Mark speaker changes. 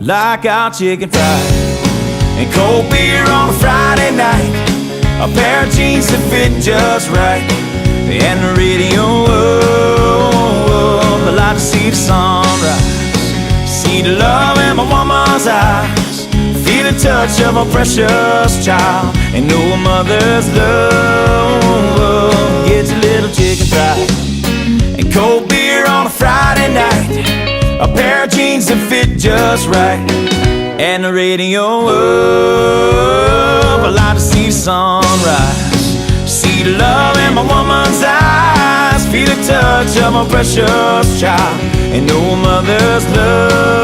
Speaker 1: like our chicken fried, and cold beer on a Friday night, a pair of jeans that fit just right, and the radio. I like to see the sunrise, see the love in my woman's eyes, feel the touch of a precious child, and know a mother's love gets a little chicken fried, and cold beer on a Friday night, a pair of jeans that fit just right, and the radio up. I like to see the sunrise, see the love in my woman's eyes, feel the touch of my precious child, and know a mother's love